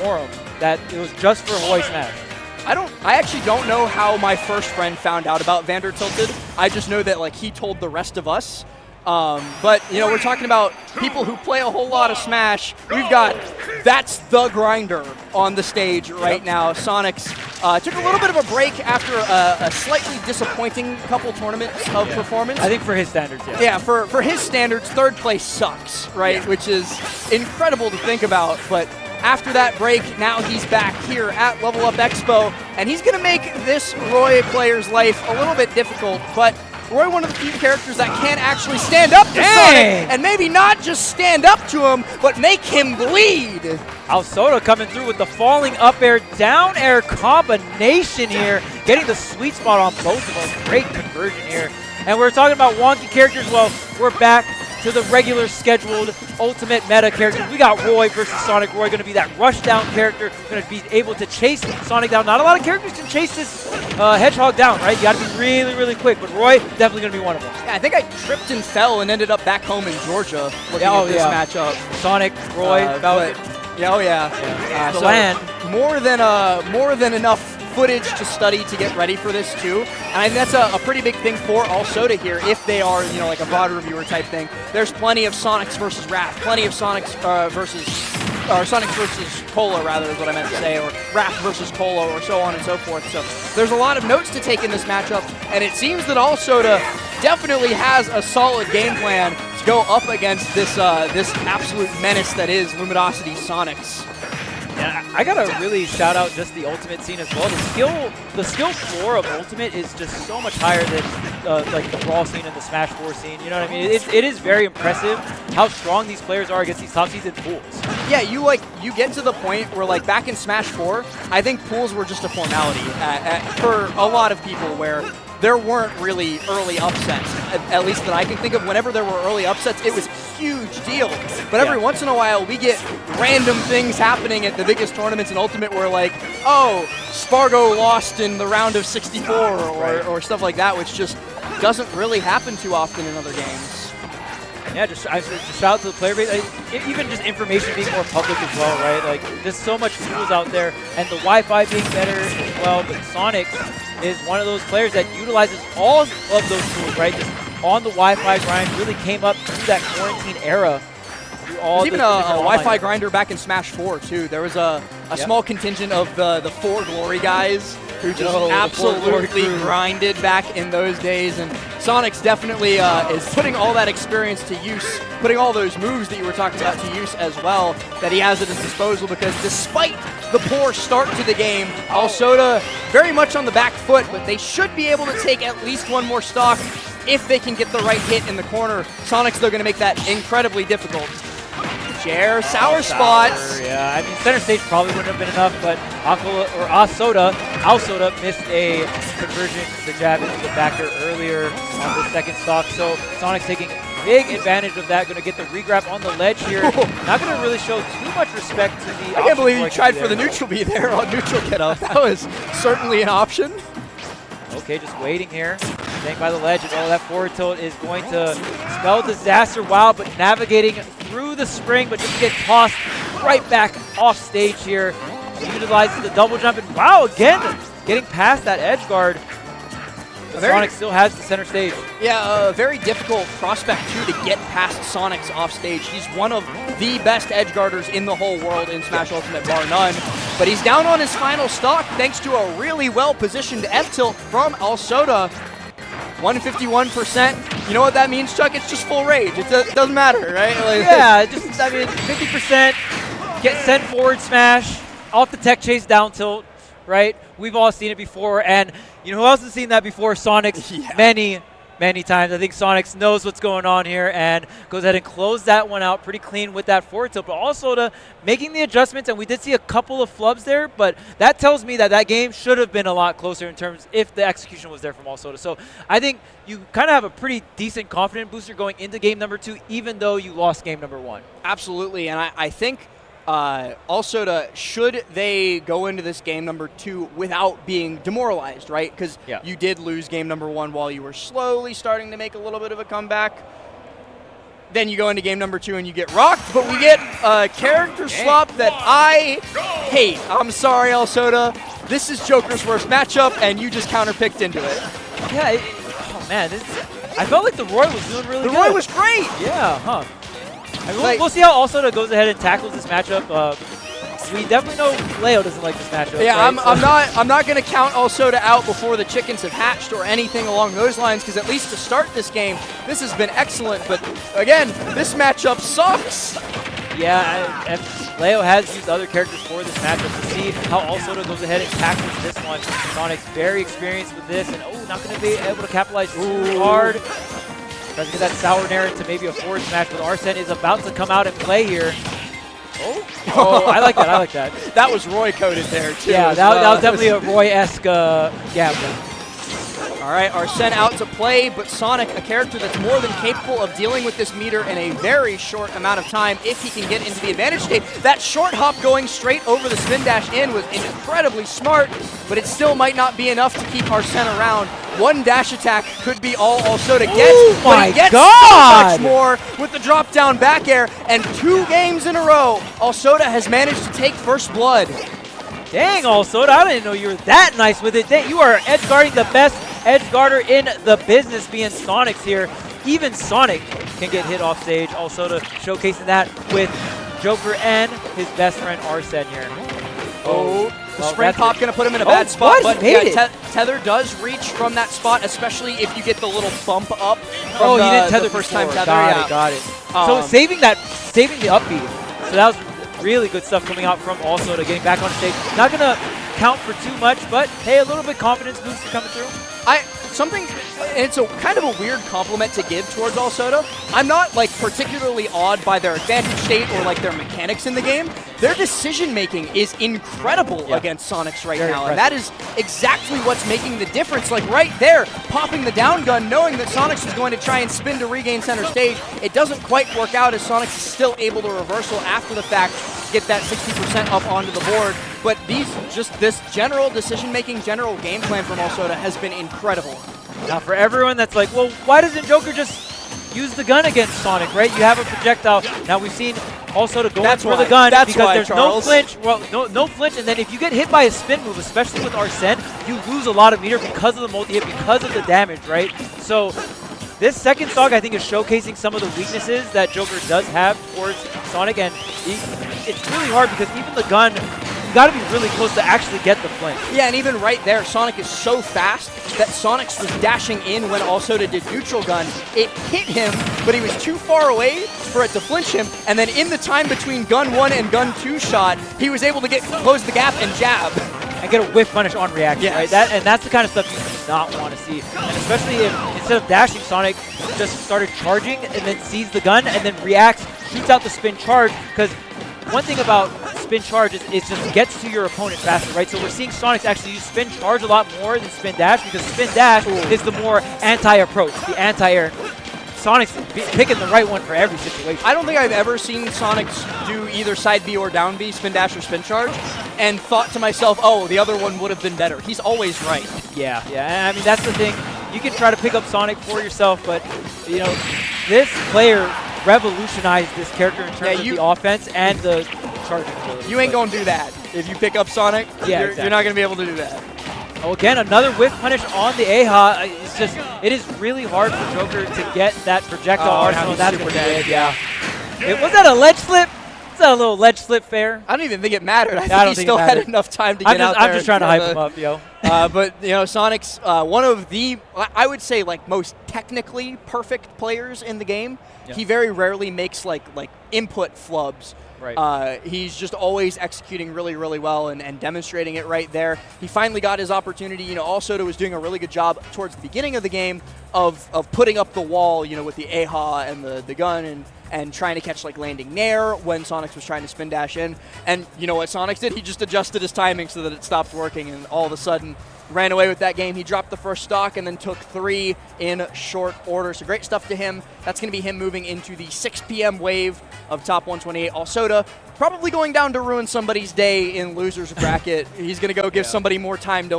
forum that it was just for Hawaii Smash. I actually don't know how my first friend found out about Vander Tilted. I just know that like he told the rest of us. But you know, we're talking about people who play a whole lot of Smash. We've got That's the Grinder on the stage right now. Sonix took a little bit of a break after a slightly disappointing couple tournaments of performance. I think for his standards, yeah. Yeah, for his standards, third place sucks, right? Yeah. Which is incredible to think about, but after that break, now he's back here at Level Up Expo, and he's going to make this Roy player's life a little bit difficult, but Roy, one of the few characters that can actually stand up to Sonic, and maybe not just stand up to him, but make him bleed. Alsoda coming through with the falling up air, down air combination here, getting the sweet spot on both of them. Great conversion here. And we're talking about wonky characters. Well, we're back to the regular scheduled ultimate meta characters. We got Roy versus Sonic. Roy going to be that rush down character, going to be able to chase Sonic down. Not a lot of characters can chase this Hedgehog down, right? You got to be really, really quick, but Roy definitely going to be one of them. Yeah, I think I tripped and fell and ended up back home in Georgia looking at this matchup. Sonic, Roy, Falcon. So land. More than enough footage to study to get ready for this too, and I think that's a pretty big thing for Alsoda here. If they are, you know, like a VOD reviewer type thing, there's plenty of Sonix versus Raph, plenty of Sonix Sonix versus Cola rather is what I meant to say, or Raph versus Cola, or so on and so forth. So there's a lot of notes to take in this matchup, and it seems that Alsoda definitely has a solid game plan to go up against this this absolute menace that is Luminosity Sonix. Yeah, I gotta really shout out just the Ultimate scene as well. The skill floor of Ultimate is just so much higher than like the Brawl scene and the Smash 4 scene. You know what I mean? It is very impressive how strong these players are against these top season pools. Yeah, you get to the point where like back in Smash 4, I think pools were just a formality for a lot of people where there weren't really early upsets, at least that I can think of. Whenever there were early upsets, it was a huge deal. But every once in a while, we get random things happening at the biggest tournaments in Ultimate where like, oh, Spargo lost in the round of 64 or stuff like that, which just doesn't really happen too often in other games. Yeah, just shout out to the player base. Even just information being more public as well, right? Like, there's so much tools out there, and the Wi-Fi being better as well. But Sonix is one of those players that utilizes all of those tools, right? Just on the Wi-Fi grind, really came up through that quarantine era. There's even a Wi-Fi grinder back in Smash 4 too. There was a small contingent of the 4 Glory guys who just absolutely grinded back in those days, and Sonix definitely is putting all that experience to use, putting all those moves that you were talking about to use as well that he has at his disposal, because despite the poor start to the game, Alsoda very much on the back foot, but they should be able to take at least one more stock if they can get the right hit in the corner. Sonix, they're going to make that incredibly difficult. Chair, sour spots. Yeah, I mean, center stage probably wouldn't have been enough, but Alsoda missed a conversion to jab into the backer earlier on the second stock. So Sonix taking big advantage of that, going to get the regrab on the ledge here. Not going to really show too much respect to the I can't believe you tried for the neutral B there on neutral get up. That was certainly an option. Okay, just waiting here. Staying by the ledge, and that forward tilt is going to spell disaster. Wow, but navigating through the spring, but just get tossed right back off stage here. Utilizes the double jump, and wow, again, getting past that edge guard. Sonix still has the center stage. Yeah, a very difficult prospect, too, to get past Sonix off stage. He's one of the best edge guarders in the whole world in Smash Ultimate, bar none. But he's down on his final stock thanks to a really well-positioned F-tilt from Alsoda. 151%. You know what that means, Chuck? It's just full rage. It doesn't matter, right? Like, yeah, just, I mean, 50%, get sent forward smash, off the tech chase down tilt, right? We've all seen it before, and you know who else has seen that before? Sonix. Yeah. Many times. I think Sonix knows what's going on here and goes ahead and close that one out pretty clean with that forward tilt. But also making the adjustments, and we did see a couple of flubs there, but that tells me that that game should have been a lot closer in terms if the execution was there from Alsoda. So I think you kind of have a pretty decent confidence booster going into game number 2, even though you lost game number 1. Absolutely, and I think Alsoda, should they go into this game number 2 without being demoralized, right? Because you did lose game number 1 while you were slowly starting to make a little bit of a comeback. then you go into game number 2 and you get rocked, but we get a character swap that I hate. I'm sorry, Alsoda. This is Joker's worst matchup, and you just counterpicked into it. Yeah, oh man, I felt like the Roy was doing really good. The Roy was great! Yeah, huh. I mean, we'll see how Alsoda goes ahead and tackles this matchup. We definitely know Leo doesn't like this matchup. Yeah, right? I'm not going to count Alsoda out before the chickens have hatched or anything along those lines, because at least to start this game, this has been excellent. But again, this matchup sucks. Yeah, and Leo has used other characters for this matchup to see how Alsoda goes ahead and tackles this one. Sonic's very experienced with this, and not going to be able to capitalize too hard. Tries to get that sour Nair into maybe a forward smash, but Arsene is about to come out and play here. Oh, I like that. I like that. That was Roy coded there, too. Yeah, that was definitely a Roy-esque gambling. All right, Arsene out to play, but Sonic, a character that's more than capable of dealing with this meter in a very short amount of time if he can get into the advantage state. That short hop going straight over the spin dash in was incredibly smart, but it still might not be enough to keep Arsene around. One dash attack could be all Alsoda gets, but he gets so much more with the drop down back air, and 2 games in a row, Alsoda has managed to take first blood. Dang, Alsoda, I didn't know you were that nice with it. Dang, you are edge guarding the best edge guarder in the business, being Sonix here. Even Sonic can get hit off stage. Alsoda showcasing that with Joker and his best friend Arsene here. The spring pop going to put him in a bad spot, but Tether does reach from that spot, especially if you get the little bump up from he didn't tether the first before. time tether. Got it. So saving the upbeat. So that was really good stuff coming out from Alsoda, getting back on stage. Not going to count for too much, but hey, a little bit confidence boost coming through. It's a kind of a weird compliment to give towards Alsoda. I'm not like particularly awed by their advantage state or like their mechanics in the game. Their decision making is incredible against Sonix right now, and that is exactly what's making the difference. Like right there, popping the down gun, knowing that Sonix is going to try and spin to regain center stage. It doesn't quite work out as Sonix is still able to reversal after the fact, get that 60% up onto the board. But this general decision-making, general game plan from Alsoda has been incredible. Now for everyone that's like, well, why doesn't Joker just use the gun against Sonic, right? You have a projectile. Now we've seen Alsoda going for the gun because there's no flinch. Well, no flinch, and then if you get hit by a spin move, especially with Arsene, you lose a lot of meter because of the multi-hit, because of the damage, right? So this second stock, I think, is showcasing some of the weaknesses that Joker does have towards Sonic, and it's really hard because even the gun, you got to be really close to actually get the flinch. Yeah, and even right there, Sonic is so fast that Sonix was dashing in when Alsoda did neutral gun. It hit him, but he was too far away for it to flinch him, and then in the time between gun 1 and gun 2 shot, he was able to close the gap and jab. And get a whiff punish on reaction, right? That's the kind of stuff you do not want to see. And especially if instead of dashing, Sonic just started charging and then sees the gun and then reacts, shoots out the spin charge, because one thing about spin charge is it just gets to your opponent faster, right? So we're seeing Sonix actually use spin charge a lot more than spin dash, because spin dash is the more anti-approach, the anti-air. Sonic's picking the right one for every situation. I don't think I've ever seen Sonix do either side B or down B, spin dash or spin charge, and thought to myself, oh, the other one would have been better. He's always right. Yeah. I mean, that's the thing. You can try to pick up Sonic for yourself, but, you know, this player revolutionized this character in terms of the offense and the charging ability. You ain't going to do that. If you pick up Sonic, you're not going to be able to do that. Oh, again, another whiff punish on the AHA. It's just, it is really hard for Joker to get that projectile arsenal. That's super dead. Was that a ledge flip? Is that a little ledge flip fair? I don't even think it mattered. I think he still had enough time to get out there. I'm just trying to hype him up, yo. But, you know, Sonic's one of the, I would say, like, most technically perfect players in the game. Yeah. He very rarely makes, like input flubs. Right. He's just always executing really, really well and demonstrating it right there. He finally got his opportunity. You know, Alsoda was doing a really good job towards the beginning of the game of putting up the wall, you know, with the AHA and the gun and trying to catch, like, landing Nair when Sonix was trying to spin dash in. And you know what Sonix did? He just adjusted his timing so that it stopped working, and all of a sudden ran away with that game. He dropped the first stock and then took 3 in short order. So great stuff to him. That's going to be him moving into the 6 p.m. wave of top 128. Alsoda probably going down to ruin somebody's day in loser's bracket. He's going to go give somebody more time to